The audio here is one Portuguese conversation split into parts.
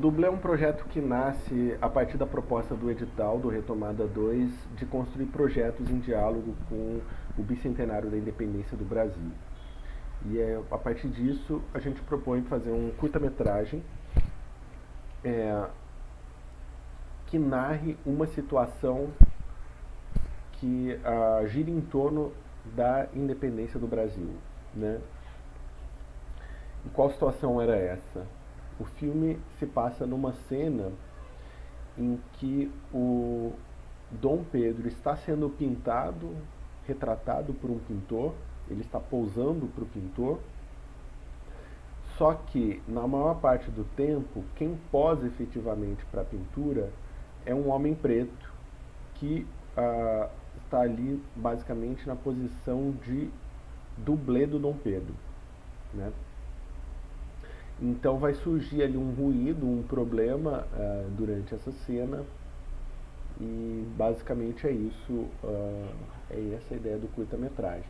Dublê é um projeto que nasce a partir da proposta do edital do Retomada 2 de construir projetos em diálogo com o bicentenário da independência do Brasil. A partir disso a gente propõe fazer um curta-metragem que narre uma situação que gira em torno da independência do Brasil, né? E qual situação era essa? O filme se passa numa cena em que o Dom Pedro está sendo pintado, retratado por um pintor, ele está posando para o pintor, só que na maior parte do tempo, quem posa efetivamente para a pintura é um homem preto que está ali basicamente na posição de dublê do Dom Pedro, né? Então vai surgir ali um ruído, um problema durante essa cena e basicamente é isso, é essa a ideia do curta-metragem.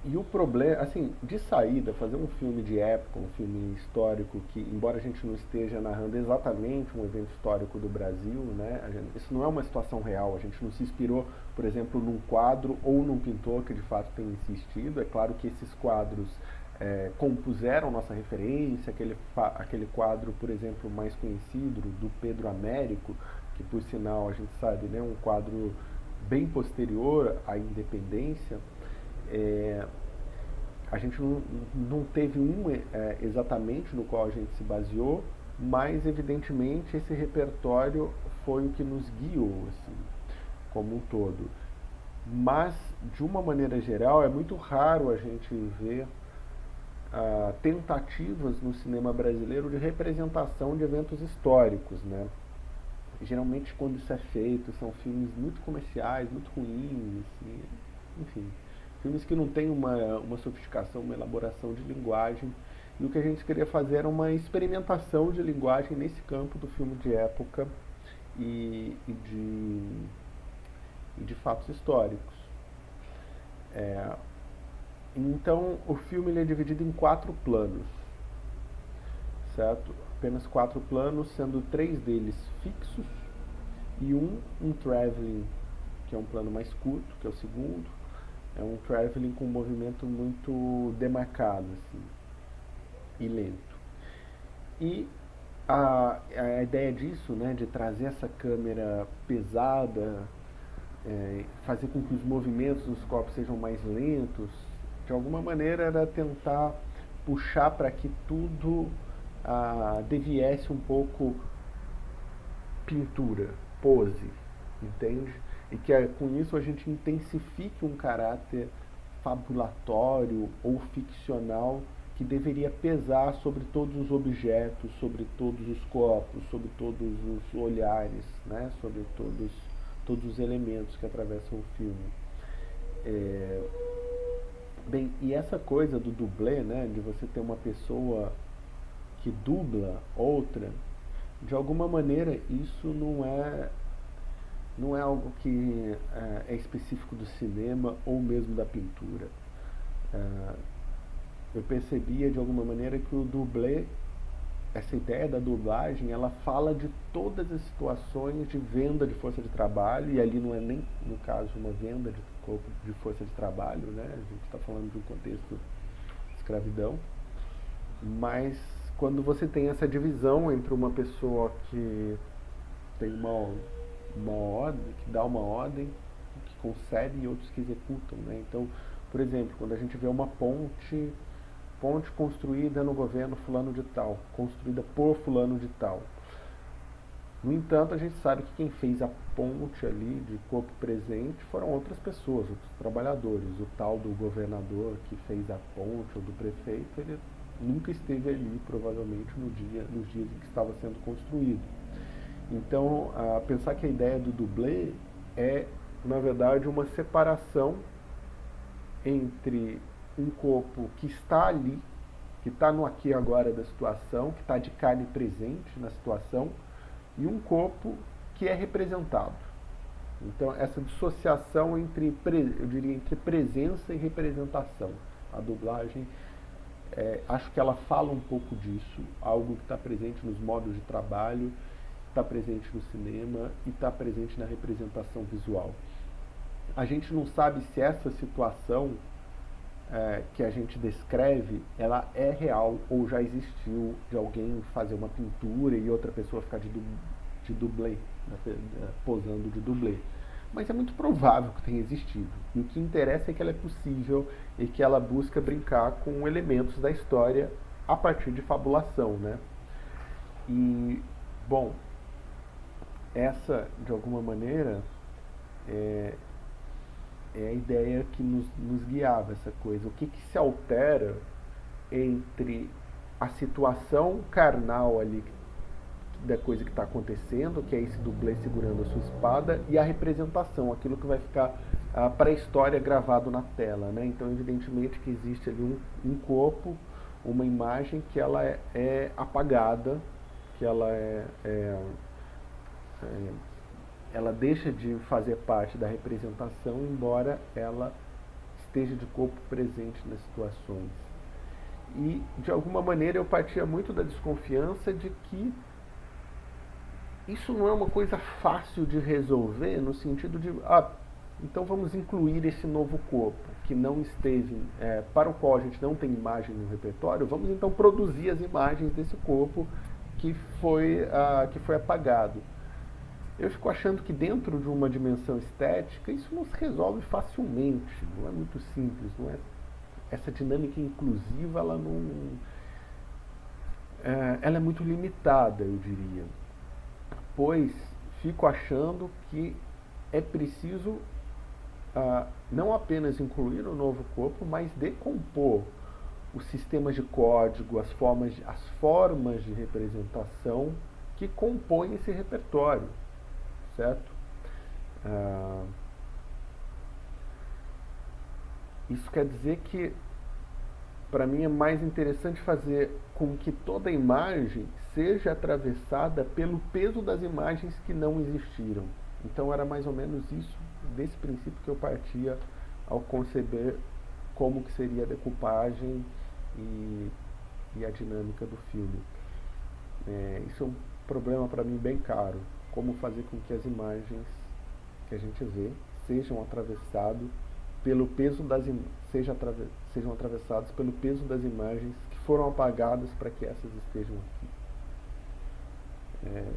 E o problema, assim, de saída, fazer um filme de época, um filme histórico que, embora a gente não esteja narrando exatamente um evento histórico do Brasil, né, isso não é uma situação real, a gente não se inspirou, por exemplo, num quadro ou num pintor que de fato tem existido. É claro que esses quadros compuseram nossa referência, aquele quadro, por exemplo, mais conhecido, do Pedro Américo, que por sinal a gente sabe, né, um quadro bem posterior à independência. A gente não teve exatamente no qual a gente se baseou, mas evidentemente esse repertório foi o que nos guiou, assim, como um todo. Mas, de uma maneira geral, é muito raro a gente ver tentativas no cinema brasileiro de representação de eventos históricos, né? Geralmente, quando isso é feito, são filmes muito comerciais, muito ruins, assim, enfim, filmes que não têm uma sofisticação, uma elaboração de linguagem. E o que a gente queria fazer era uma experimentação de linguagem nesse campo do filme de época e de fatos históricos. Então, o filme ele é dividido em 4 planos, certo? Apenas 4 planos, sendo 3 deles fixos e um traveling, que é um plano mais curto, que é o segundo. É um traveling com um movimento muito demarcado, assim, e lento. E a ideia disso, né, de trazer essa câmera pesada, fazer com que os movimentos dos corpos sejam mais lentos, de alguma maneira era tentar puxar para que tudo deviesse um pouco pintura, pose, entende? E que com isso a gente intensifique um caráter fabulatório ou ficcional que deveria pesar sobre todos os objetos, sobre todos os corpos, sobre todos os olhares, né? Sobre todos os elementos que atravessam o filme. Bem, e essa coisa do dublê, né, de você ter uma pessoa que dubla outra, de alguma maneira isso não é algo que é específico do cinema ou mesmo da pintura. Eu percebia de alguma maneira que o dublê, essa ideia da dublagem, ela fala de todas as situações de venda de força de trabalho, e ali não é nem, no caso, uma venda de força de trabalho, né? A gente está falando de um contexto de escravidão, mas quando você tem essa divisão entre uma pessoa que tem uma ordem, que dá uma ordem, que concebe, e outros que executam, né? Então, por exemplo, quando a gente vê uma ponte construída no governo fulano de tal, construída por fulano de tal. No entanto, a gente sabe que quem fez a ponte ali de corpo presente foram outras pessoas, outros trabalhadores. O tal do governador que fez a ponte, ou do prefeito, ele nunca esteve ali, provavelmente, nos dias em que estava sendo construído. Então, pensar que a ideia do dublê é, na verdade, uma separação entre um corpo que está ali, que está no aqui e agora da situação, que está de carne presente na situação, e um corpo que é representado. Então, essa dissociação eu diria, entre presença e representação. A dublagem acho que ela fala um pouco disso, algo que está presente nos modos de trabalho, está presente no cinema e está presente na representação visual. A gente não sabe se essa situação que a gente descreve, ela é real ou já existiu de alguém fazer uma pintura e outra pessoa ficar de dublê, posando de dublê. Mas é muito provável que tenha existido. E o que interessa é que ela é possível e que ela busca brincar com elementos da história a partir de fabulação, né? E, bom, essa, de alguma maneira, é a ideia que nos guiava, essa coisa. O que se altera entre a situação carnal ali da coisa que está acontecendo, que é esse dublê segurando a sua espada, e a representação, aquilo que vai ficar para a história gravado na tela, né? Então, evidentemente que existe ali um corpo, uma imagem que ela é apagada, que ela ela deixa de fazer parte da representação, embora ela esteja de corpo presente nas situações. E, de alguma maneira, eu partia muito da desconfiança de que isso não é uma coisa fácil de resolver, no sentido de, então vamos incluir esse novo corpo, que não esteve, para o qual a gente não tem imagem no repertório, vamos então produzir as imagens desse corpo que foi apagado. Eu fico achando que dentro de uma dimensão estética, isso não se resolve facilmente, não é muito simples, não é? Essa dinâmica inclusiva, ela é muito limitada, eu diria. Pois fico achando que é preciso não apenas incluir o novo corpo, mas decompor os sistemas de código, as formas de representação que compõem esse repertório. Certo? Isso quer dizer que, para mim, é mais interessante fazer com que toda imagem seja atravessada pelo peso das imagens que não existiram. Então, era mais ou menos isso, desse princípio que eu partia ao conceber como que seria a decupagem e a dinâmica do filme. Isso é um problema, para mim, bem caro. Como fazer com que as imagens que a gente vê sejam atravessadas pelo peso sejam atravessadas pelo peso das imagens que foram apagadas para que essas estejam aqui.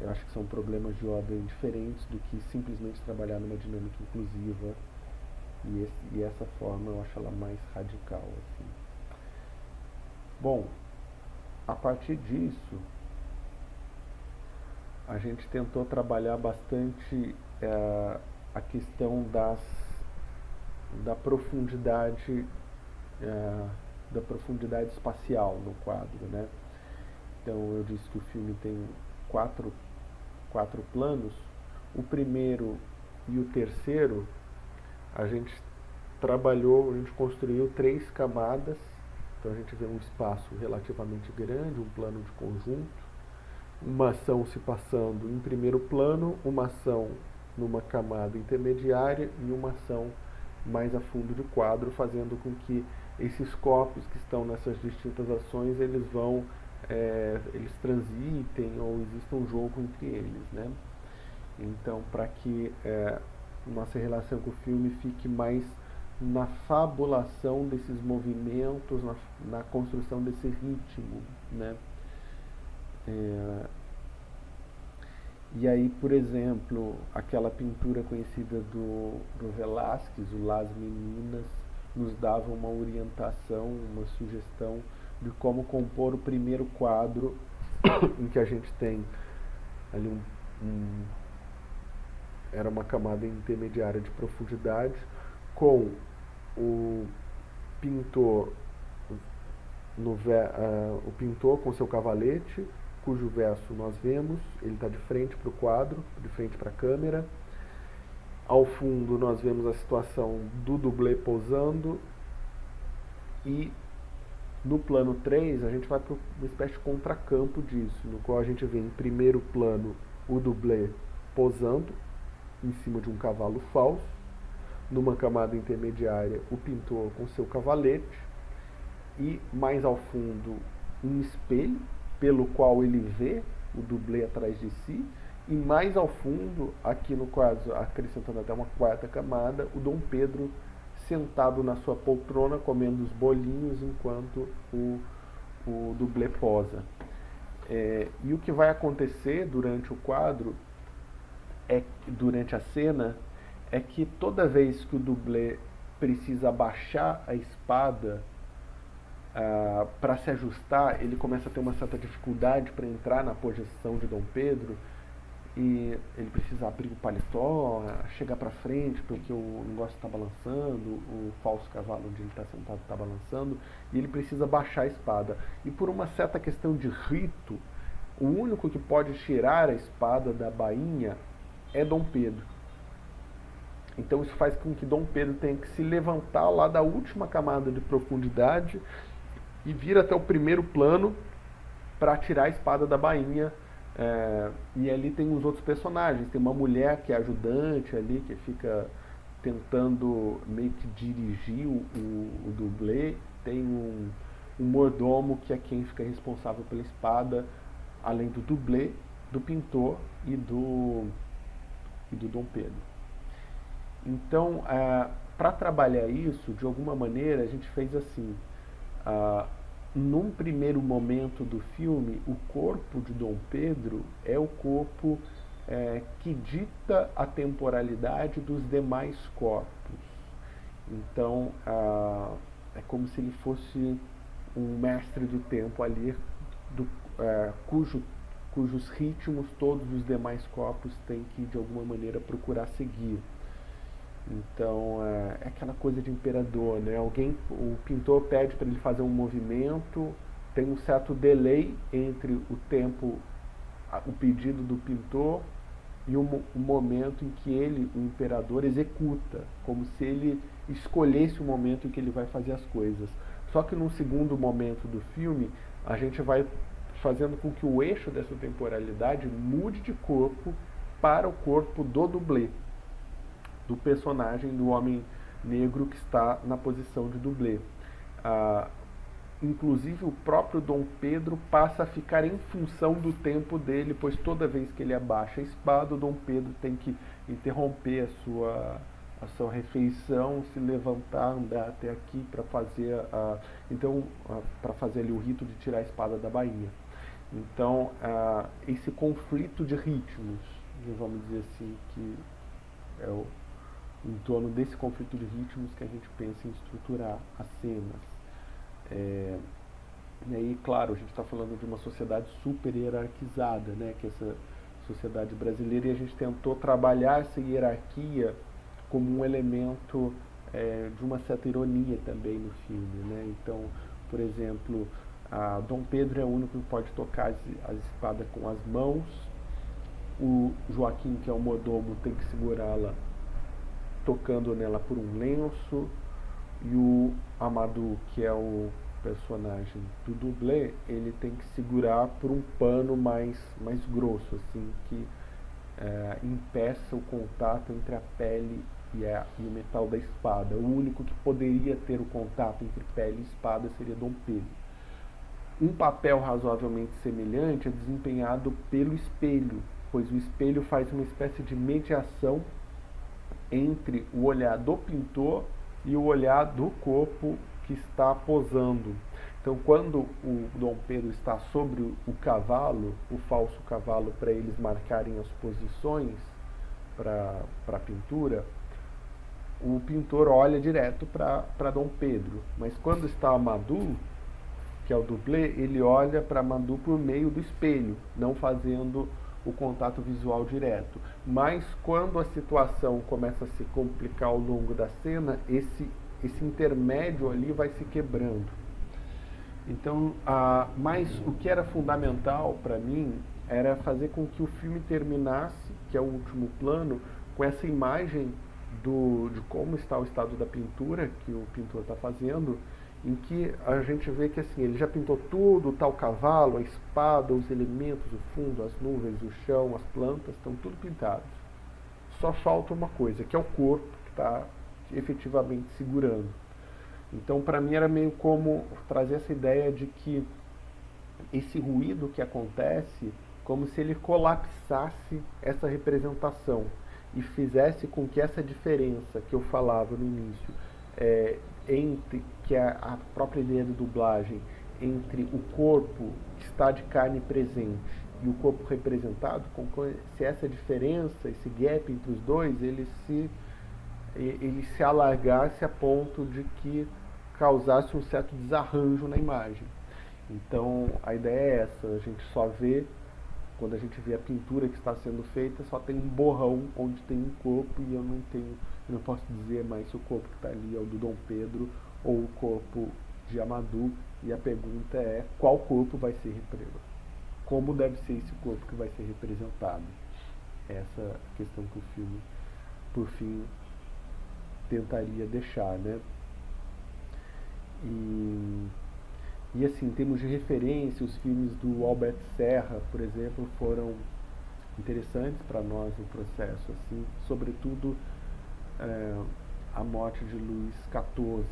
Eu acho que são problemas de ordem diferentes do que simplesmente trabalhar numa dinâmica inclusiva, e essa forma eu acho ela mais radical, assim. Bom, a partir disso, a gente tentou trabalhar bastante a questão da profundidade espacial no quadro, né? Então, eu disse que o filme tem quatro planos. O primeiro e o terceiro, a gente construiu 3 camadas. Então, a gente vê um espaço relativamente grande, um plano de conjunto, uma ação se passando em primeiro plano, uma ação numa camada intermediária e uma ação mais a fundo de quadro, fazendo com que esses corpos que estão nessas distintas ações, eles transitem ou exista um jogo entre eles, né? Então, para que nossa relação com o filme fique mais na fabulação desses movimentos, na construção desse ritmo, né? E aí, por exemplo, aquela pintura conhecida do Velázquez, o Las Meninas, nos dava uma orientação, uma sugestão de como compor o primeiro quadro, em que a gente tem ali era uma camada intermediária de profundidade, com o pintor o pintor com seu cavalete, cujo verso nós vemos, ele está de frente para o quadro, de frente para a câmera. Ao fundo nós vemos a situação do dublê posando, e no plano 3 a gente vai para uma espécie de contracampo disso, no qual a gente vê em primeiro plano o dublê posando em cima de um cavalo falso, numa camada intermediária o pintor com seu cavalete, e mais ao fundo um espelho pelo qual ele vê o dublê atrás de si, e mais ao fundo, aqui no quadro, acrescentando até uma quarta camada, o Dom Pedro sentado na sua poltrona comendo os bolinhos enquanto o dublê posa. E o que vai acontecer durante o quadro, durante a cena, é que toda vez que o dublê precisa abaixar a espada para se ajustar, ele começa a ter uma certa dificuldade para entrar na posição de Dom Pedro, e ele precisa abrir o paletó, chegar para frente porque o negócio está balançando, o falso cavalo onde ele está sentado está balançando, e ele precisa baixar a espada. E por uma certa questão de rito, o único que pode tirar a espada da bainha é Dom Pedro. Então isso faz com que Dom Pedro tenha que se levantar lá da última camada de profundidade e vir até o primeiro plano para tirar a espada da bainha. E ali tem os outros personagens. Tem uma mulher que é ajudante ali, que fica tentando meio que dirigir o dublê. Tem um mordomo que é quem fica responsável pela espada, além do dublê, do pintor e do Dom Pedro. Então, para trabalhar isso, de alguma maneira, a gente fez assim. Num primeiro momento do filme, o corpo de Dom Pedro é o corpo que dita a temporalidade dos demais corpos. Então, é como se ele fosse um mestre do tempo ali, cujos ritmos todos os demais corpos têm que, de alguma maneira, procurar seguir. Então, é aquela coisa de imperador, né? O pintor pede para ele fazer um movimento, tem um certo delay entre o tempo, o pedido do pintor e o momento em que ele, o imperador, executa, como se ele escolhesse o momento em que ele vai fazer as coisas. Só que num segundo momento do filme, a gente vai fazendo com que o eixo dessa temporalidade mude de corpo para o corpo do dublê, do personagem, do homem negro que está na posição de dublê. Inclusive o próprio Dom Pedro passa a ficar em função do tempo dele, pois toda vez que ele abaixa a espada, o Dom Pedro tem que interromper a sua refeição, se levantar, andar até aqui para fazer para fazer ali o rito de tirar a espada da bainha. Então, esse conflito de ritmos, vamos dizer assim, que é em torno desse conflito de ritmos que a gente pensa em estruturar as cenas. E aí, claro, a gente está falando de uma sociedade super hierarquizada, né, que é essa sociedade brasileira, e a gente tentou trabalhar essa hierarquia como um elemento de uma certa ironia também no filme, né? Então, por exemplo, Dom Pedro é o único que pode tocar as espadas com as mãos, o Joaquim, que é o mordomo, tem que segurá-la tocando nela por um lenço, e o Amadou, que é o personagem do dublê, ele tem que segurar por um pano mais grosso, assim, que impeça o contato entre a pele e o metal da espada. O único que poderia ter o contato entre pele e espada seria Dom Pedro. Um papel razoavelmente semelhante é desempenhado pelo espelho, pois o espelho faz uma espécie de mediação entre o olhar do pintor e o olhar do corpo que está posando. Então, quando o Dom Pedro está sobre o cavalo, o falso cavalo, para eles marcarem as posições para a pintura, o pintor olha direto para Dom Pedro. Mas quando está Amadou, que é o dublê, ele olha para Amadou por meio do espelho, não fazendo o contato visual direto. Mas quando a situação começa a se complicar ao longo da cena, esse intermédio ali vai se quebrando. Então, mas o que era fundamental para mim era fazer com que o filme terminasse, que é o último plano, com essa imagem de como está o estado da pintura que o pintor está fazendo, em que a gente vê que assim, ele já pintou tudo, tá o cavalo, a espada, os elementos, o fundo, as nuvens, o chão, as plantas, estão tudo pintados. Só falta uma coisa, que é o corpo que está efetivamente segurando. Então, para mim, era meio como trazer essa ideia de que esse ruído que acontece, como se ele colapsasse essa representação e fizesse com que essa diferença que eu falava no início, entre que é a própria ideia de dublagem, entre o corpo que está de carne presente e o corpo representado, se essa diferença, esse gap entre os dois, ele se alargasse a ponto de que causasse um certo desarranjo na imagem. Então a ideia é essa, a gente só vê, quando a gente vê a pintura que está sendo feita, só tem um borrão onde tem um corpo e eu não posso dizer mais se o corpo que está ali é o do Dom Pedro ou o corpo de Amadou, e a pergunta é qual corpo vai ser representado, como deve ser esse corpo que vai ser representado. Essa questão que o filme, por fim, tentaria deixar, né? E assim, em termos de referência, os filmes do Albert Serra, por exemplo, foram interessantes para nós no processo, assim, sobretudo a morte de Luís XIV.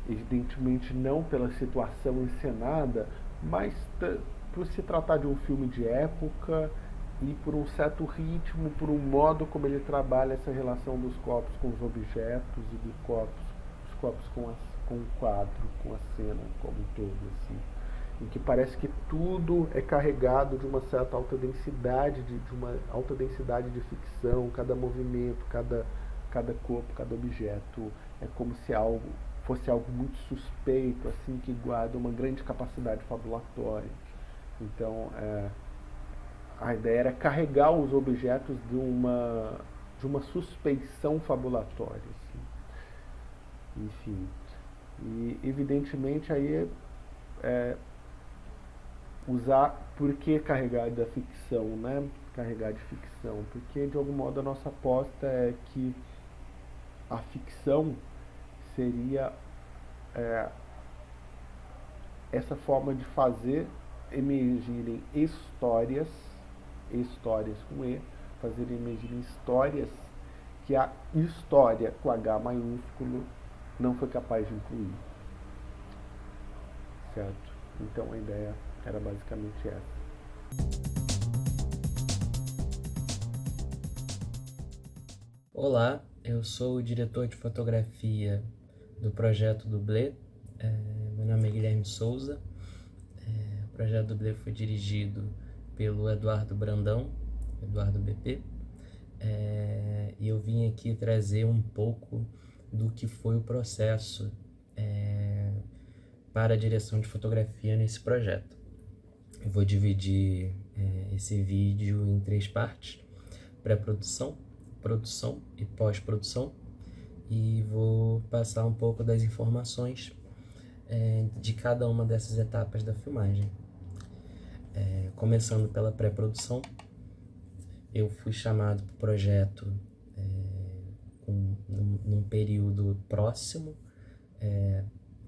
Evidentemente não pela situação encenada, mas por se tratar de um filme de época e por um certo ritmo, por um modo como ele trabalha essa relação dos corpos com os objetos e dos corpos com o quadro, com a cena como um todo, assim, em que parece que tudo é carregado de uma certa alta densidade, de uma alta densidade de ficção, cada movimento, cada corpo, cada objeto, é como se fosse algo muito suspeito, assim, que guarda uma grande capacidade fabulatória. Então, a ideia era carregar os objetos de uma suspeição fabulatória, assim. Enfim. E evidentemente aí usar, por que carregar da ficção, né? Carregar de ficção, porque de algum modo a nossa aposta é que a ficção seria essa forma de fazer emergirem histórias com E, fazer emergirem histórias que a história com H maiúsculo não foi capaz de incluir. Certo? Então a ideia era basicamente essa. Olá, eu sou o diretor de fotografia do projeto Dublê. Meu nome é Guilherme Souza. O projeto Dublê foi dirigido pelo Eduardo Brandão, Eduardo BP. E eu vim aqui trazer um pouco do que foi o processo para a direção de fotografia nesse projeto. Eu vou dividir esse vídeo em 3 partes: pré-produção, produção e pós-produção, e vou passar um pouco das informações de cada uma dessas etapas da filmagem. Começando pela pré-produção, eu fui chamado para o projeto num período próximo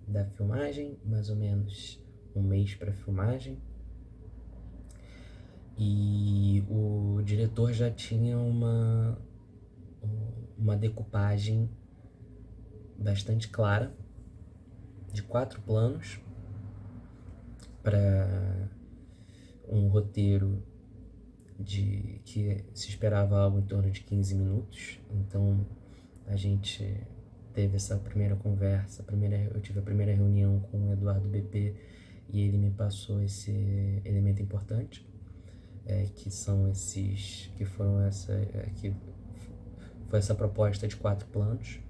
da filmagem, mais ou menos um mês para a filmagem, e o diretor já tinha uma decupagem bastante clara de 4 planos para um roteiro que se esperava algo em torno de 15 minutos. Então a gente teve essa primeira conversa, eu tive a primeira reunião com o Eduardo BP e ele me passou esse elemento importante, que foi essa proposta de 4 planos.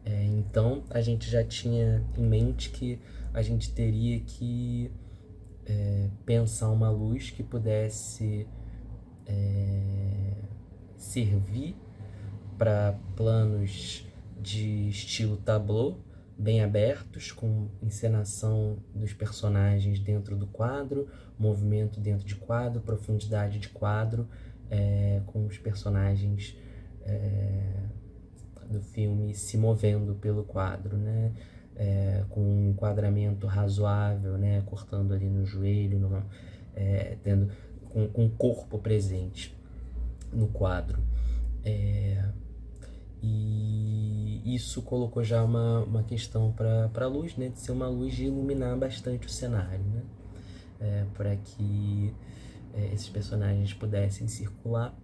Então a gente já tinha em mente que a gente teria que pensar uma luz que pudesse servir para planos de estilo tableau, bem abertos, com encenação dos personagens dentro do quadro, movimento dentro de quadro, profundidade de quadro, com os personagens do filme se movendo pelo quadro, né? Com um enquadramento razoável, né? Cortando ali no joelho, com o corpo presente no quadro. E isso colocou já uma questão para a luz, né, de ser uma luz de iluminar bastante o cenário, né, para que esses personagens pudessem circular.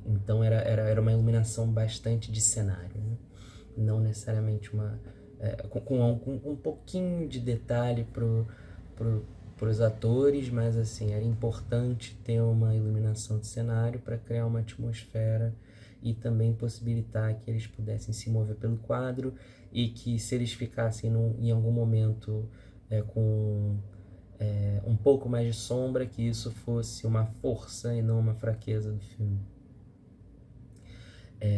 Então era uma iluminação bastante de cenário, né? Não necessariamente com um pouquinho de detalhe para os atores, mas assim, era importante ter uma iluminação de cenário para criar uma atmosfera e também possibilitar que eles pudessem se mover pelo quadro, e que se eles ficassem em algum momento com um pouco mais de sombra, que isso fosse uma força e não uma fraqueza do filme.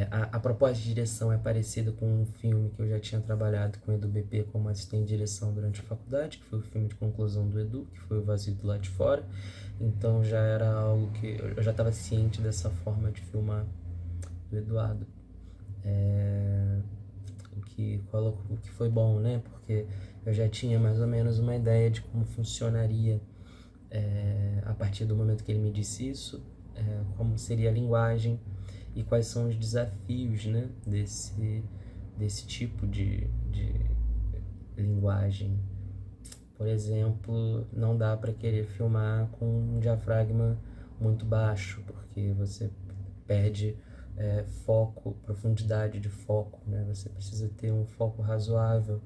A proposta de direção é parecida com um filme que eu já tinha trabalhado com o Edu BP como assistente de direção durante a faculdade, que foi o filme de conclusão do Edu, que foi O Vazio do Lado de Fora. Então já era algo que eu já estava ciente dessa forma de filmar do Eduardo. O que foi bom, né? Porque eu já tinha mais ou menos uma ideia de como funcionaria a partir do momento que ele me disse isso, como seria a linguagem e quais são os desafios, né, desse tipo de linguagem. Por exemplo, não dá para querer filmar com um diafragma muito baixo, porque você perde foco, profundidade de foco, né? Você precisa ter um foco razoável,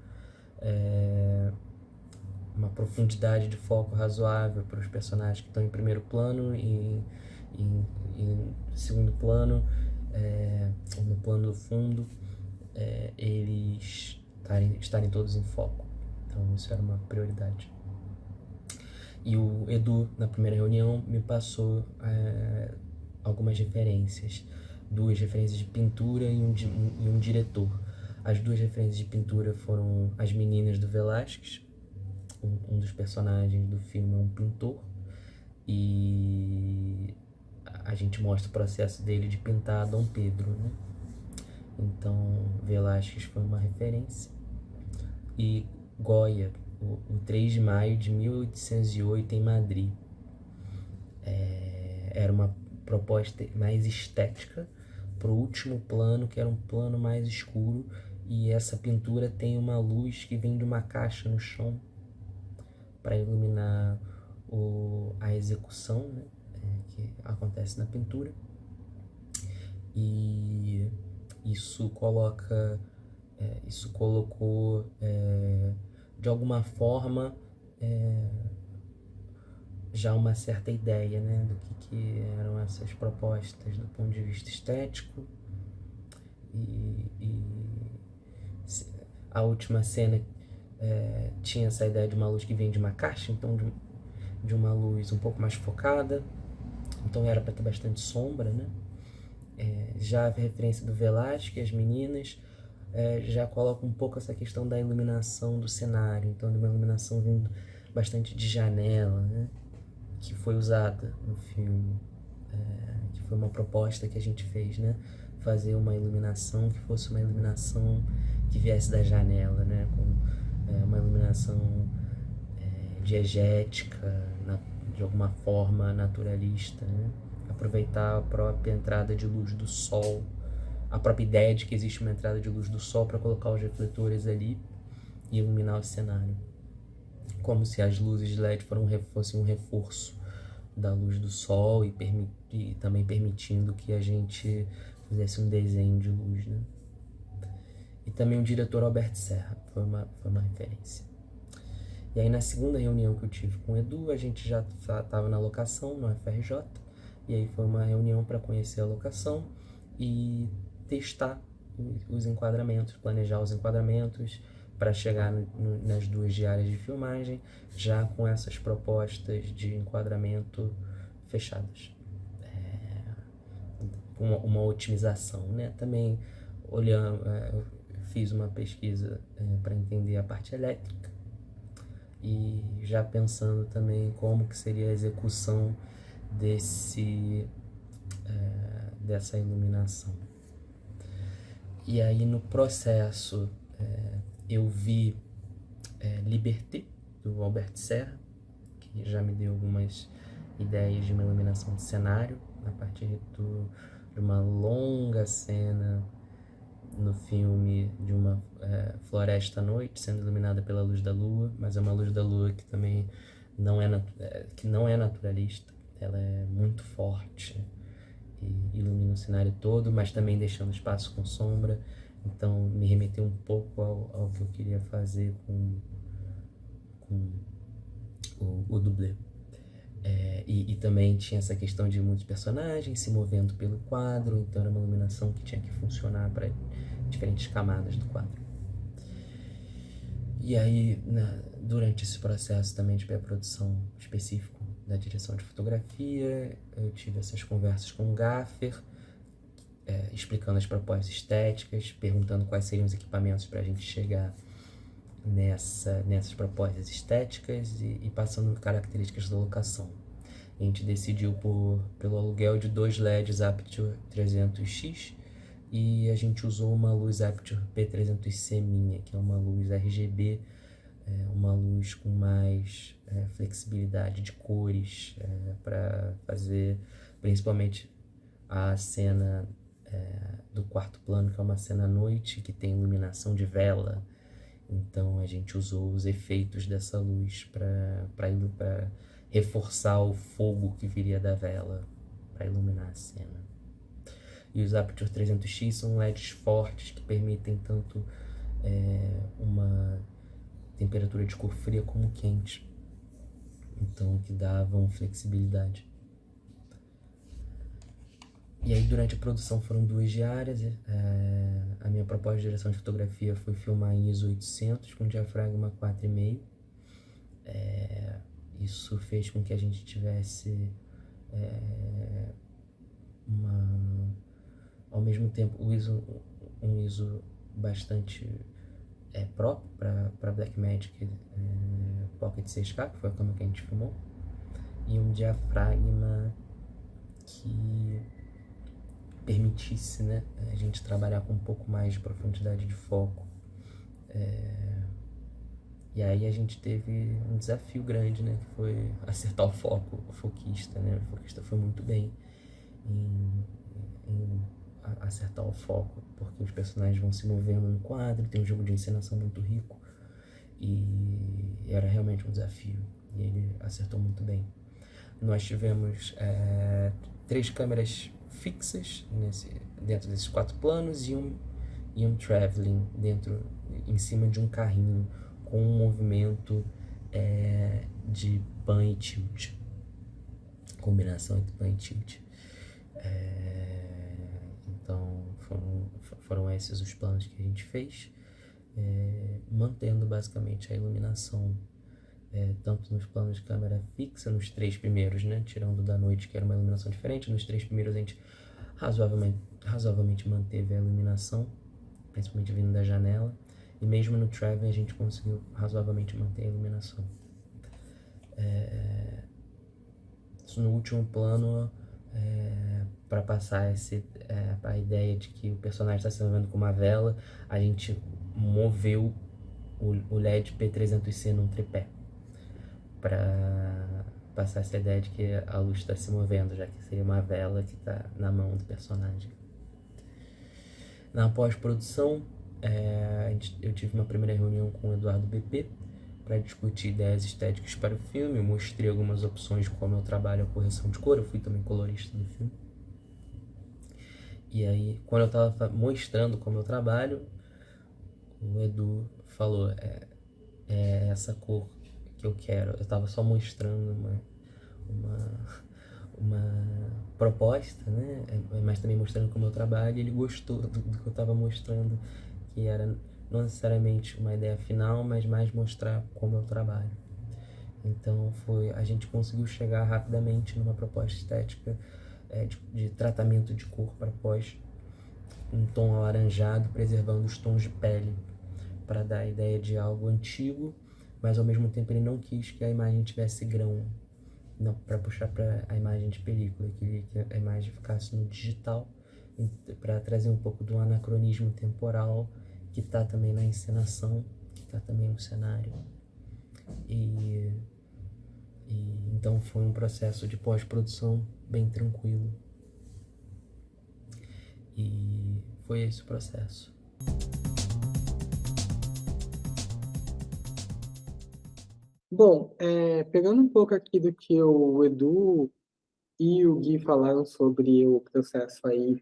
uma profundidade de foco razoável para os personagens que estão em primeiro plano e em segundo plano, no plano do fundo, eles estarem todos em foco. Então isso era uma prioridade. E o Edu, na primeira reunião, me passou algumas referências, 2 referências de pintura e um diretor. As 2 referências de pintura foram As Meninas do Velázquez. Um dos personagens do filme é um pintor, e a gente mostra o processo dele de pintar Dom Pedro, né? Então Velázquez foi uma referência. E Goya, o 3 de maio de 1808 em Madrid, era uma proposta mais estética para o último plano, que era um plano mais escuro, e essa pintura tem uma luz que vem de uma caixa no chão para iluminar a execução, né, que acontece na pintura. E isso colocou de alguma forma já uma certa ideia, né, do que eram essas propostas do ponto de vista estético. A última cena tinha essa ideia de uma luz que vem de uma caixa, então de uma luz um pouco mais focada, então era para ter bastante sombra, né? Já a referência do Velázquez, As Meninas, já coloca um pouco essa questão da iluminação do cenário, então de uma iluminação vindo bastante de janela, né? Que foi usada no filme, que foi uma proposta que a gente fez, né? Fazer uma iluminação que fosse uma iluminação que viesse da janela, né? Com uma iluminação diegética, de alguma forma naturalista, né? Aproveitar a própria entrada de luz do sol, a própria ideia de que existe uma entrada de luz do sol para colocar os refletores ali e iluminar o cenário, como se as luzes de LED fossem um reforço da luz do sol, e também permitindo que a gente fizesse um desenho de luz, né? E também o diretor Albert Serra foi uma referência. E aí na segunda reunião que eu tive com o Edu, a gente já estava na locação no FRJ, e aí foi uma reunião para conhecer a locação e testar os enquadramentos, planejar os enquadramentos para chegar nas 2 diárias de filmagem, já com essas propostas de enquadramento fechadas. Uma otimização, né? Também eu fiz uma pesquisa para entender a parte elétrica, e já pensando também como que seria a execução dessa iluminação. E aí no processo eu vi Liberté, do Albert Serra, que já me deu algumas ideias de uma iluminação de cenário a partir de uma longa cena no filme de uma floresta à noite sendo iluminada pela luz da lua, mas é uma luz da lua que também que não é naturalista. Ela é muito forte e ilumina o cenário todo, mas também deixando espaço com sombra. Então me remeteu um pouco ao que eu queria fazer com o dublê. E também tinha essa questão de muitos personagens se movendo pelo quadro, então era uma iluminação que tinha que funcionar para diferentes camadas do quadro. E aí, durante esse processo também de pré-produção específico da direção de fotografia, eu tive essas conversas com o Gaffer, explicando as propostas estéticas, perguntando quais seriam os equipamentos para a gente chegar nessas propostas estéticas e passando características da locação. A gente decidiu pelo aluguel de 2 LEDs Aperture 300X e a gente usou uma luz Aperture P300C minha, que é uma luz RGB, uma luz com mais flexibilidade de cores, para fazer principalmente a cena do quarto plano, que é uma cena à noite, que tem iluminação de vela. Então a gente usou os efeitos dessa luz para reforçar o fogo que viria da vela para iluminar a cena. E os Aperture 300X são LEDs fortes que permitem tanto uma temperatura de cor fria como quente, então que davam flexibilidade. E aí durante a produção foram 2 diárias. A minha proposta de direção de fotografia foi filmar em ISO 800 com diafragma 4,5. Isso fez com que a gente tivesse ao mesmo tempo um ISO bastante próprio para Blackmagic Pocket 6K, que foi a câmera que a gente filmou, e um diafragma que permitisse, né, a gente trabalhar com um pouco mais de profundidade de foco. E aí a gente teve um desafio grande, né, que foi acertar o foco, o foquista, né? O foquista foi muito bem em acertar o foco, porque os personagens vão se movendo no quadro, tem um jogo de encenação muito rico e era realmente um desafio, e ele acertou muito bem. Nós tivemos 3 câmeras fixas dentro desses 4 planos e um traveling em cima de um carrinho com um movimento de pan e tilt, combinação entre pan e tilt. Então foram esses os planos que a gente fez, mantendo basicamente a iluminação tanto nos planos de câmera fixa, nos 3 primeiros, né, tirando da noite, que era uma iluminação diferente. Nos 3 primeiros a gente razoavelmente manteve a iluminação, principalmente vindo da janela, e mesmo no traveling a gente conseguiu razoavelmente manter a iluminação. No último plano, para passar a ideia de que o personagem está se movendo com uma vela, a gente moveu o LED P300C num tripé, para passar essa ideia de que a luz está se movendo, já que seria uma vela que está na mão do personagem. Na pós-produção, eu tive uma primeira reunião com o Eduardo BP para discutir ideias estéticas para o filme. Eu mostrei algumas opções de como eu trabalho a correção de cor, eu fui também colorista do filme. E aí, quando eu estava mostrando como eu trabalho, o Edu falou, essa cor que eu quero. Eu estava só mostrando uma proposta, né? Mas também mostrando como eu trabalho, e ele gostou do que eu estava mostrando, que era não necessariamente uma ideia final, mas mais mostrar como eu trabalho. Então a gente conseguiu chegar rapidamente numa proposta estética de tratamento de cor para pós, um tom alaranjado, preservando os tons de pele, para dar a ideia de algo antigo, mas ao mesmo tempo ele não quis que a imagem tivesse grão, não, para puxar para a imagem de película, queria que a imagem ficasse no digital, para trazer um pouco do anacronismo temporal que está também na encenação, que está também no cenário. E então foi um processo de pós-produção bem tranquilo. foi esse o processo. Bom, pegando um pouco aqui do que o Edu e o Gui falaram sobre o processo aí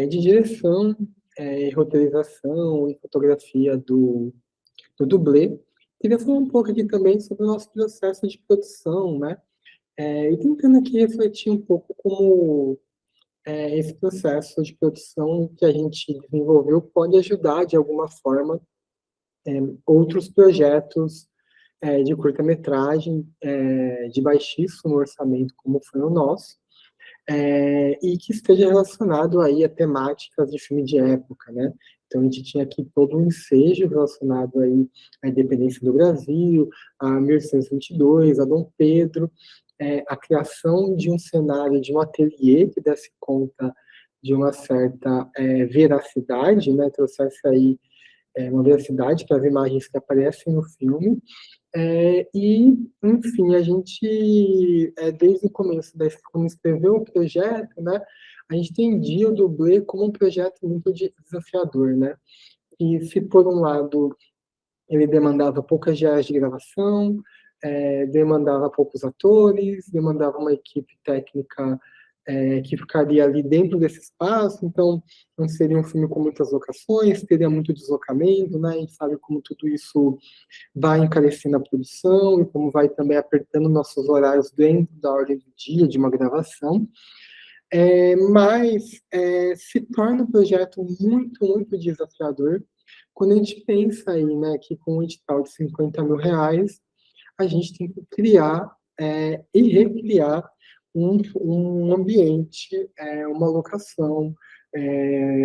de direção, roteirização e fotografia do dublê, queria falar um pouco aqui também sobre o nosso processo de produção, né? E tentando aqui refletir um pouco como esse processo de produção que a gente desenvolveu pode ajudar, de alguma forma, outros projetos de curta-metragem, de baixíssimo orçamento, como foi o nosso, e que esteja relacionado aí a temáticas de filme de época, né? Então, a gente tinha aqui todo um ensejo relacionado aí à independência do Brasil, a 1822, a Dom Pedro, a criação de um cenário, de um ateliê que desse conta de uma certa veracidade, né? Trouxesse aí uma veracidade para as imagens que aparecem no filme, enfim, a gente, desde o começo, quando escreveu o projeto, né, a gente entendia o dublê como um projeto muito desafiador, né? E se, por um lado, ele demandava poucas diárias de gravação, demandava poucos atores, demandava uma equipe técnica que ficaria ali dentro desse espaço, então não seria um filme com muitas locações, teria muito deslocamento, né? A gente sabe como tudo isso vai encarecendo a produção e como vai também apertando nossos horários dentro da ordem do dia de uma gravação. Mas se torna um projeto muito, muito desafiador quando a gente pensa aí, né, que com um edital de R$ 50.000, a gente tem que criar e recriar um ambiente, uma locação,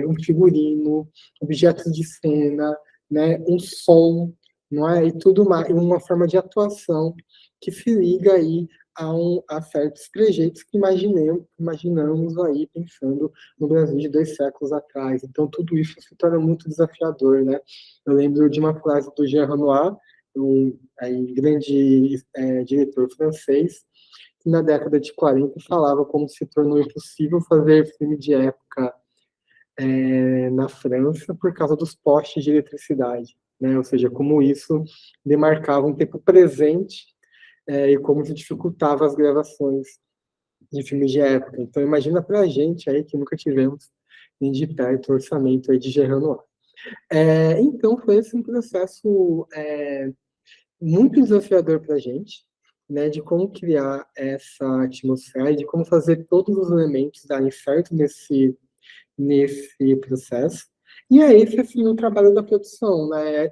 um figurino, objetos de cena, né, um som, não é? E tudo mais, uma forma de atuação que se liga aí a certos trejeitos que imaginamos aí pensando no Brasil de 2 séculos atrás. Então, tudo isso se torna muito desafiador, né? Eu lembro de uma frase do Jean Renoir, um grande diretor francês, que na década de 40 falava como se tornou impossível fazer filme de época na França por causa dos postes de eletricidade, né? Ou seja, como isso demarcava um tempo presente e como isso dificultava as gravações de filmes de época. Então, imagina para a gente aí que nunca tivemos nem de perto o orçamento aí de Jean Renoir. Então, foi esse um processo muito desafiador para a gente, né, de como criar essa atmosfera, de como fazer todos os elementos darem certo nesse processo. E é esse, assim, o trabalho da produção, né,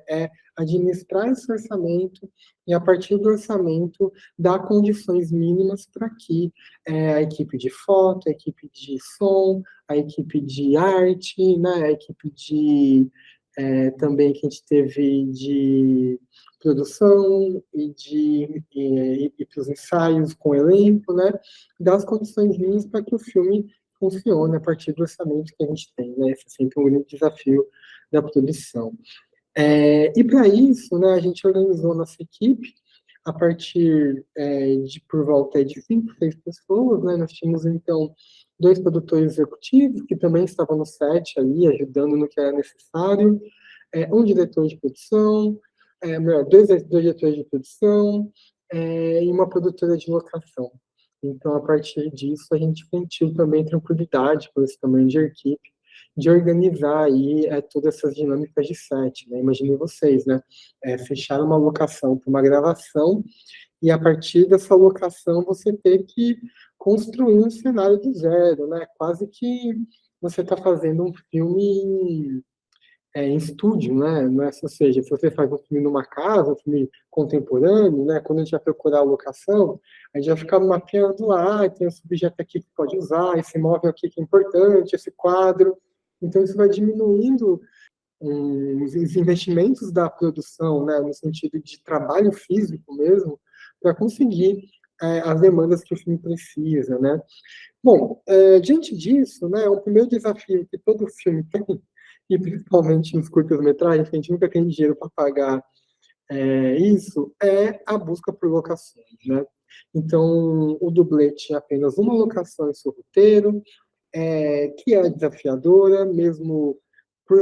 administrar esse orçamento e, a partir do orçamento, dar condições mínimas para que a equipe de foto, a equipe de som, a equipe de arte, né, a equipe de também que a gente teve de produção e para os ensaios com o elenco, né, dar as condições mínimas para que o filme funcione a partir do orçamento que a gente tem, né, esse é sempre um grande desafio da produção. E para isso, né, a gente organizou nossa equipe a partir de por volta de 5, 6 pessoas, né, nós tínhamos então 2 produtores executivos que também estavam no set ali, ajudando no que era necessário, um diretor de produção, melhor, dois diretores de produção e uma produtora de locação. Então, a partir disso, a gente sentiu também tranquilidade com esse tamanho de equipe, de organizar aí todas essas dinâmicas de set, né? Imaginem vocês, né? Fechar uma locação para uma gravação e, a partir dessa locação, você ter que construir um cenário do zero, né? Quase que você está fazendo um filme em estúdio, né? Ou seja, se você faz um filme numa casa, um filme contemporâneo, né? Quando a gente vai procurar a locação, a gente vai ficar mapeando, tem esse objeto aqui que pode usar, esse móvel aqui que é importante, esse quadro. Então, isso vai diminuindo os investimentos da produção, né? No sentido de trabalho físico mesmo, para conseguir as demandas que o filme precisa, né? Bom, diante disso, né, o primeiro desafio que todo filme tem, e principalmente nos curtas-metragens, que a gente nunca tem dinheiro para pagar isso, é a busca por locações, né? Então, o dublê tinha apenas uma locação em seu roteiro, que é desafiadora, mesmo por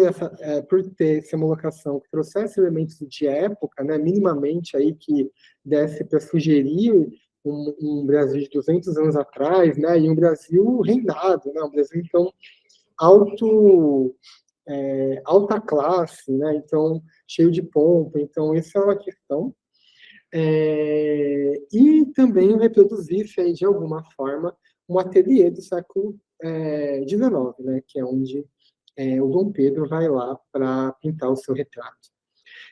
ter essa uma locação que trouxesse elementos de época, né, minimamente aí que desse para sugerir um Brasil de 200 anos atrás, né, e um Brasil reinado, né, um Brasil, então, alto, alta classe, né, então, cheio de pompa, então, essa é uma questão. E também reproduzisse aí, de alguma forma, um ateliê do século XIX, né, que é onde o Dom Pedro vai lá para pintar o seu retrato.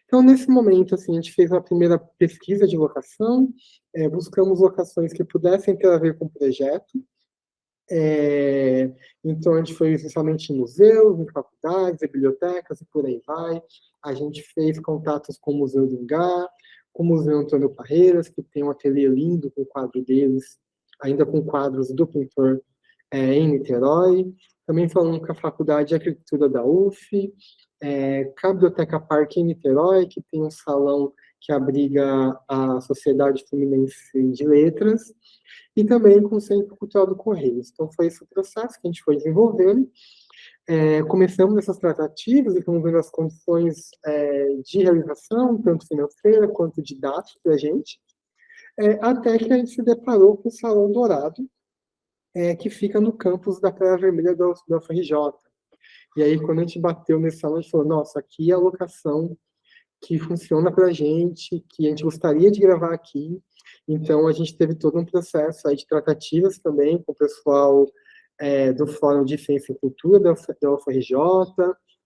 Então, nesse momento, assim, a gente fez uma primeira pesquisa de locação, buscamos locações que pudessem ter a ver com o projeto. Então, a gente foi essencialmente em museus, em faculdades, em bibliotecas e por aí vai. A gente fez contatos com o Museu do Ingá, com o Museu Antônio Parreiras, que tem um ateliê lindo com o quadro deles, ainda com quadros do pintor em Niterói. Também falamos com a Faculdade de Arquitetura da UF, com a Biblioteca Parque em Niterói, que tem um salão que abriga a Sociedade Fluminense de Letras, e também com o Centro Cultural do Correios. Então, foi esse o processo que a gente foi desenvolvendo. Começamos essas tratativas e fomos vendo as condições de realização, tanto financeira quanto de dados para a gente, até que a gente se deparou com o Salão Dourado, que fica no campus da Praia Vermelha da UFRJ. E aí, quando a gente bateu nesse salão, a gente falou, nossa, aqui é a locação que funciona para a gente, que a gente gostaria de gravar aqui. Então, a gente teve todo um processo aí de tratativas também com o pessoal do Fórum de Ciência e Cultura da UFRJ,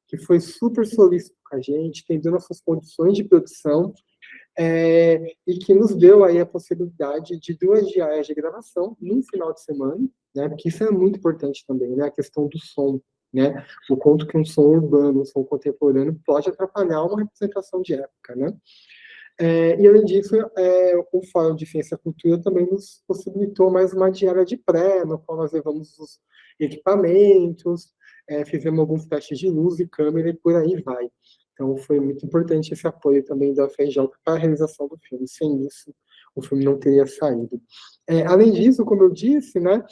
que foi super solícito com a gente, entendeu nossas condições de produção, e que nos deu aí a possibilidade de 2 diárias de gravação num final de semana, né, porque isso é muito importante também, né, a questão do som, né, o quanto que um som urbano, um som contemporâneo pode atrapalhar uma representação de época, né. E além disso, o Fórum de Ciência e Cultura também nos possibilitou mais uma diária de pré, no qual nós levamos os equipamentos, fizemos alguns testes de luz e câmera e por aí vai. Então, foi muito importante esse apoio também da UFRJ para a realização do filme. Sem isso, o filme não teria saído. Além disso, como eu disse, né,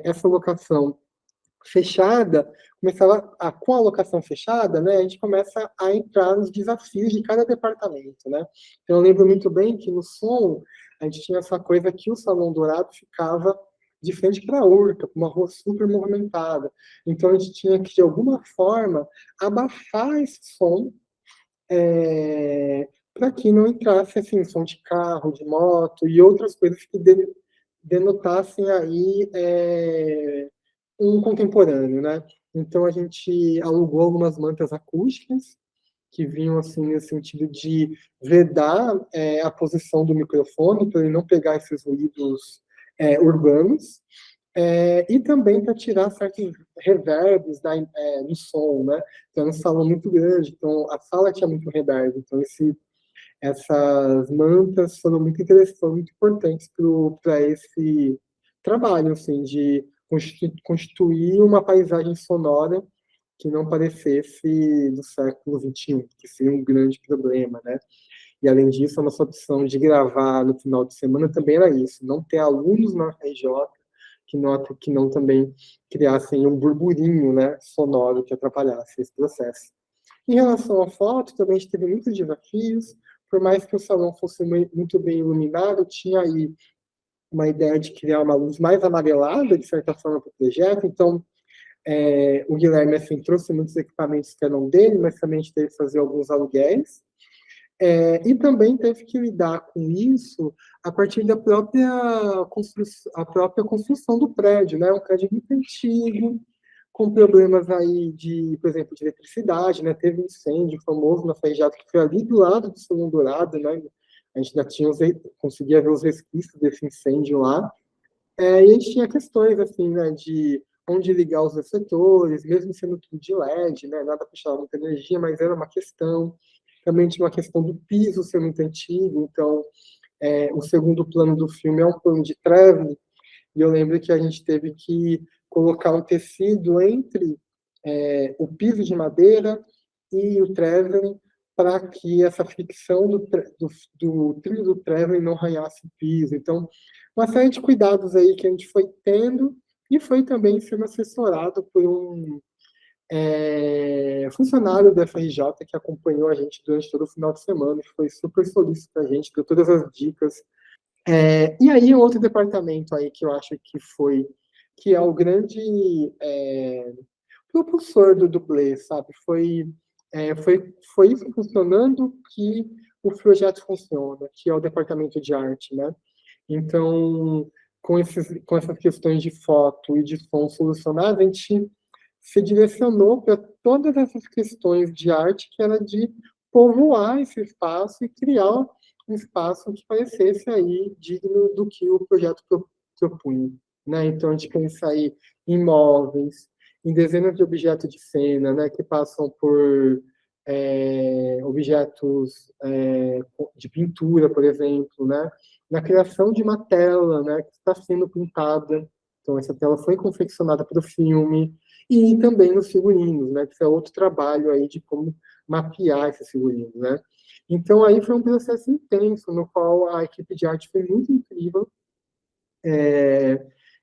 essa locação fechada, com a locação fechada, né, a gente começa a entrar nos desafios de cada departamento, né. Então, eu lembro muito bem que no som, a gente tinha essa coisa que o Salão Dourado ficava de frente para a Urca, uma rua super movimentada. Então, a gente tinha que, de alguma forma, abafar esse som, para que não entrasse, assim, som de carro, de moto e outras coisas que denotassem aí um contemporâneo, né? Então, a gente alugou algumas mantas acústicas, que vinham, assim, nesse sentido de vedar a posição do microfone, para ele não pegar esses ruídos urbanos, e também para tirar certos reverbs no som, né? Então, é um salão muito grande, então a sala tinha muito reverb, então essas mantas foram muito interessantes, foram muito importantes para esse trabalho, assim, de constituir uma paisagem sonora que não parecesse do século XXI, que seria um grande problema, né? E, além disso, a nossa opção de gravar no final de semana também era isso, não ter alunos na RJ que não também criassem um burburinho, né, sonoro que atrapalhasse esse processo. Em relação à foto, também a gente teve muitos desafios, por mais que o salão fosse muito bem iluminado, tinha aí uma ideia de criar uma luz mais amarelada, de certa forma, para o projeto, então o Guilherme, assim, trouxe muitos equipamentos que eram dele, mas também a gente teve que fazer alguns aluguéis, e também teve que lidar com isso a partir da própria construção do prédio, né? Um prédio muito antigo, com problemas aí de, por exemplo, de eletricidade, né? Teve um incêndio famoso na FRJ, que foi ali do lado do Salão Dourado, né? A gente ainda conseguia ver os resquícios desse incêndio lá. E a gente tinha questões, assim, né? De onde ligar os refletores, mesmo sendo tudo de LED, né? Nada puxava muita energia, mas era uma questão. Também tinha uma questão do piso ser muito antigo, então o segundo plano do filme é um plano de treve, e eu lembro que a gente teve que colocar um tecido entre o piso de madeira e o traveling para que essa fricção do trilho do traveling não arranhasse o piso. Então, uma série de cuidados aí que a gente foi tendo e foi também sendo assessorado por um funcionário do FRJ que acompanhou a gente durante todo o final de semana, foi super solícito para a gente, deu todas as dicas. E aí, outro departamento aí que eu acho que é o grande propulsor do dublê, sabe? Foi isso funcionando que o projeto funciona, que é o departamento de arte, né? Então, com essas questões de foto e de som solucionadas, a gente se direcionou para todas essas questões de arte, que era de povoar esse espaço e criar um espaço que parecesse aí digno do que o projeto propunha, né? Então, a gente pensa aí em móveis, em dezenas de objetos de cena, né, que passam por objetos de pintura, por exemplo, né, na criação de uma tela, né, que está sendo pintada. Então, essa tela foi confeccionada para o filme, e também nos figurinos, né, que é outro trabalho aí de como mapear esses figurinos, né. Então, aí foi um processo intenso, no qual a equipe de arte foi muito incrível,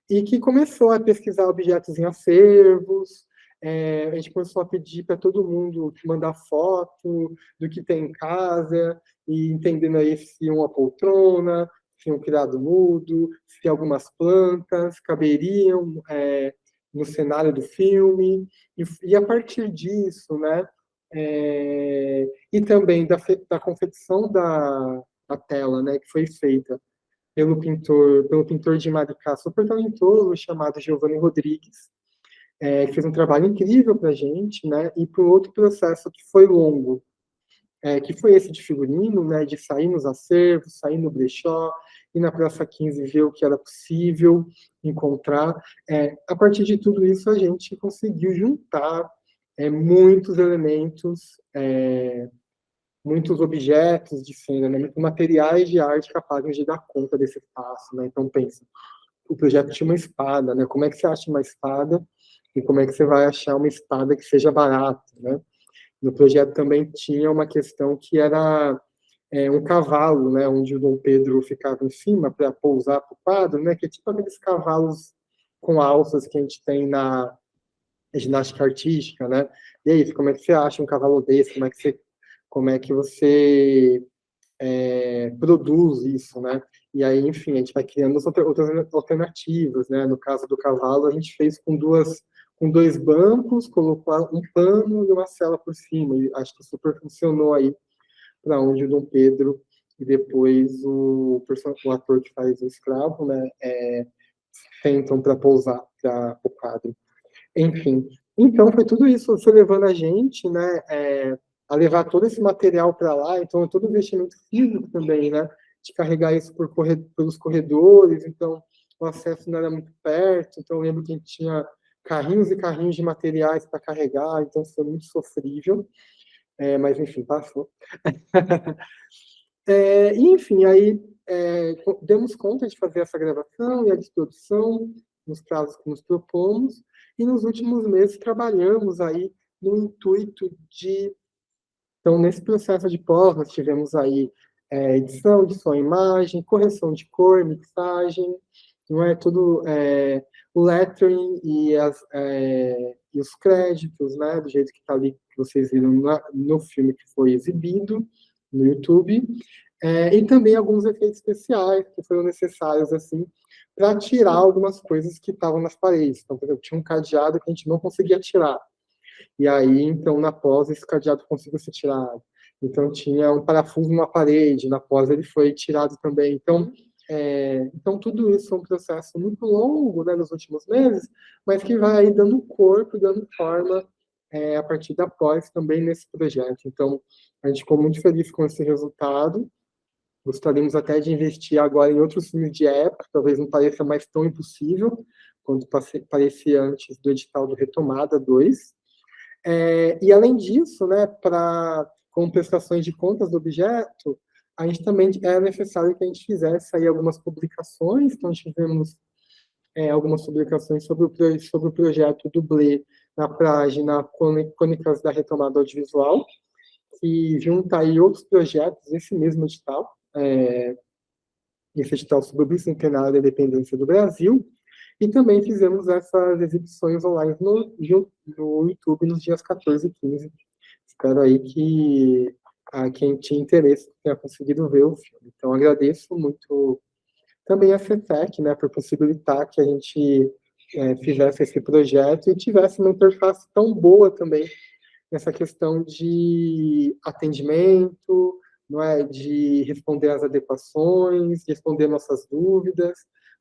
e que começou a pesquisar objetos em acervos, a gente começou a pedir para todo mundo mandar foto do que tem em casa, e entendendo aí se uma poltrona, se um criado mudo, se algumas plantas caberiam no cenário do filme, e a partir disso, né, e também da confecção da tela, né, que foi feita pelo pintor de Maricá super talentoso, chamado Giovanni Rodrigues, que fez um trabalho incrível para a gente, né? E para outro processo que foi longo, que foi esse de figurino, né? De sair nos acervos, sair no brechó, ir na Praça 15 ver o que era possível encontrar. A partir de tudo isso, a gente conseguiu juntar muitos elementos, muitos objetos de cena, né, muitos materiais de arte capazes de dar conta desse espaço, né? Então pensa, o projeto tinha uma espada, né? Como é que você acha uma espada e como é que você vai achar uma espada que seja barata, né? No projeto também tinha uma questão que era um cavalo, né? Onde o Dom Pedro ficava em cima para pousar para o quadro, né? Que é tipo aqueles cavalos com alças que a gente tem na ginástica artística, né? E aí, como é que você acha um cavalo desse? Como é que você produz isso, né? E aí, enfim, a gente vai criando outras alternativas, né? No caso do cavalo, a gente fez com dois bancos, colocou um pano e uma sela por cima, e acho que super funcionou aí para onde o Dom Pedro e depois o ator que faz o escravo, né? Sentam para pousar para o quadro. Enfim, então foi tudo isso, foi levando a gente, né, a levar todo esse material para lá, então todo investimento físico também, né, de carregar isso pelos corredores, então o acesso não era muito perto, então eu lembro que a gente tinha carrinhos e carrinhos de materiais para carregar, então foi muito sofrível, mas enfim, passou. E, enfim, aí demos conta de fazer essa gravação e a de produção nos prazos que nos propomos, e nos últimos meses trabalhamos aí no intuito de... Então, nesse processo de pós, nós tivemos aí edição de som e imagem, correção de cor, mixagem, não é tudo o lettering e os créditos, né, do jeito que está ali, que vocês viram no filme que foi exibido no YouTube, e também alguns efeitos especiais que foram necessários, assim, para tirar algumas coisas que estavam nas paredes. Então, por exemplo, tinha um cadeado que a gente não conseguia tirar. E aí, então, na pós, esse cadeado conseguiu ser tirado. Então, tinha um parafuso numa parede, na pós ele foi tirado também. Então tudo isso é um processo muito longo, né, nos últimos meses, mas que vai aí dando corpo, dando forma a partir da pós também nesse projeto. Então, a gente ficou muito feliz com esse resultado. Gostaríamos até de investir agora em outros filmes de época, talvez não pareça mais tão impossível quanto parecia antes do edital do Retomada 2. E além disso, né, com prestações de contas do objeto, a gente também era necessário que a gente fizesse aí algumas publicações, então tivemos algumas publicações sobre o projeto Dublê na página Crônicas da Retomada Audiovisual, que junta aí outros projetos, esse mesmo edital, esse edital sobre o bicentenário da independência do Brasil, E também fizemos essas exibições online no YouTube nos dias 14 e 15. Espero aí que quem tinha interesse tenha conseguido ver o filme. Então, agradeço muito também a FETEC, né, por possibilitar que a gente fizesse esse projeto e tivesse uma interface tão boa também nessa questão de atendimento, não é, de responder às adequações, de responder nossas dúvidas,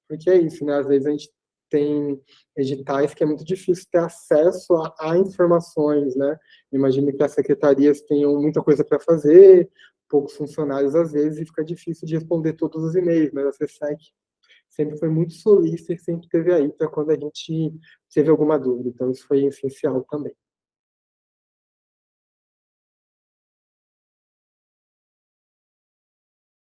porque é isso, né, às vezes a gente tem editais que é muito difícil ter acesso a informações, né, imagino que as secretarias tenham muita coisa para fazer, poucos funcionários às vezes, e fica difícil de responder todos os e-mails, mas a FESEC sempre foi muito solícita e sempre esteve aí para quando a gente teve alguma dúvida, então isso foi essencial também.